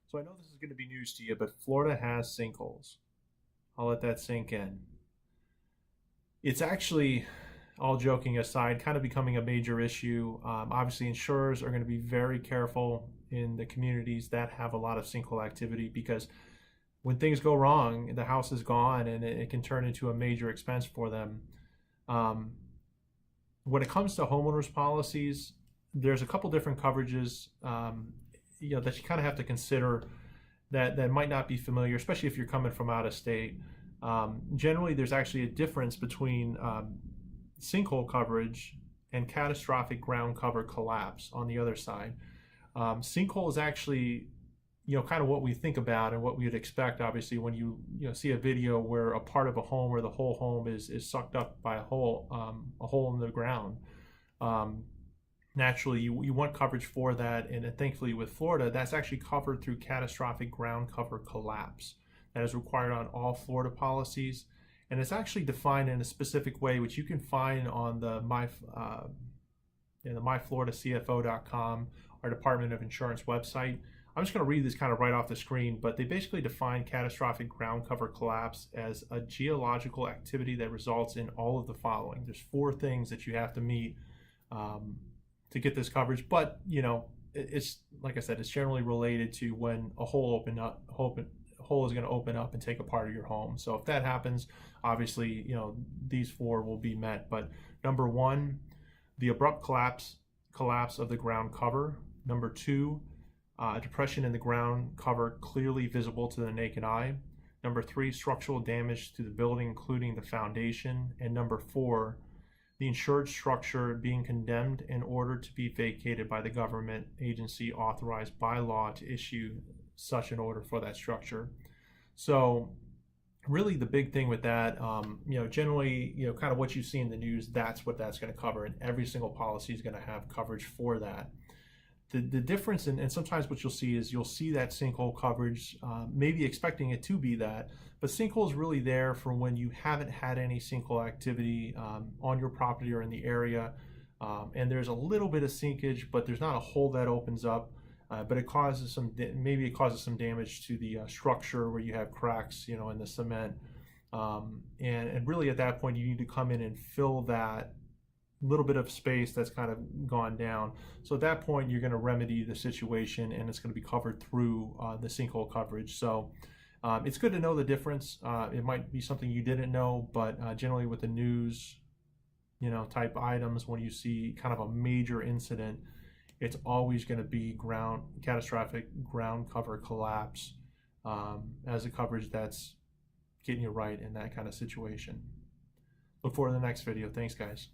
So I know this is going to be news to you, but Florida has sinkholes. I'll let that sink in. It's actually, all joking aside, kind of becoming a major issue. Obviously, insurers are going to be very careful in the communities that have a lot of sinkhole activity because when things go wrong, the house is gone and it can turn into a major expense for them. Um, when it comes to homeowners policies, there's a couple different coverages that you kind of have to consider that might not be familiar, especially if you're coming from out of state. Generally, there's actually a difference between sinkhole coverage and catastrophic ground cover collapse on the other side. Sinkhole is actually, kind of what we think about and what we would expect, obviously, when you see a video where a part of a home or the whole home is sucked up by a hole in the ground. Naturally, you want coverage for that, and thankfully with Florida, that's actually covered through catastrophic ground cover collapse. That is required on all Florida policies, and it's actually defined in a specific way, which you can find on the myfloridacfo.com, our Department of Insurance website. I'm just going to read this kind of right off the screen, but they basically define catastrophic ground cover collapse as a geological activity that results in all of the following. There's 4 things that you have to meet to get this coverage, but it's like I said, it's generally related to when a hole is going to open up and take a part of your home. So if that happens, obviously these 4 will be met. But number 1, the abrupt collapse of the ground cover. Number 2, depression in the ground cover clearly visible to the naked eye. Number 3, structural damage to the building, including the foundation. And number 4, the insured structure being condemned in order to be vacated by the government agency authorized by law to issue such an order for that structure. So really the big thing with that, generally, kind of what you see in the news, that's what that's going to cover, and every single policy is going to have coverage for that. The difference, and sometimes what you'll see that sinkhole coverage, maybe expecting it to be that, but sinkhole is really there for when you haven't had any sinkhole activity on your property or in the area, and there's a little bit of sinkage, but there's not a hole that opens up, but it causes some damage to the structure where you have cracks, in the cement, and really at that point you need to come in and fill that little bit of space that's kind of gone down. So at that point you're going to remedy the situation, and it's going to be covered through the sinkhole coverage. So it's good to know the difference. It might be something you didn't know, but generally with the news type items, when you see kind of a major incident, it's always going to be catastrophic ground cover collapse as a coverage that's getting you right in that kind of situation. Look forward to the next video. Thanks, guys.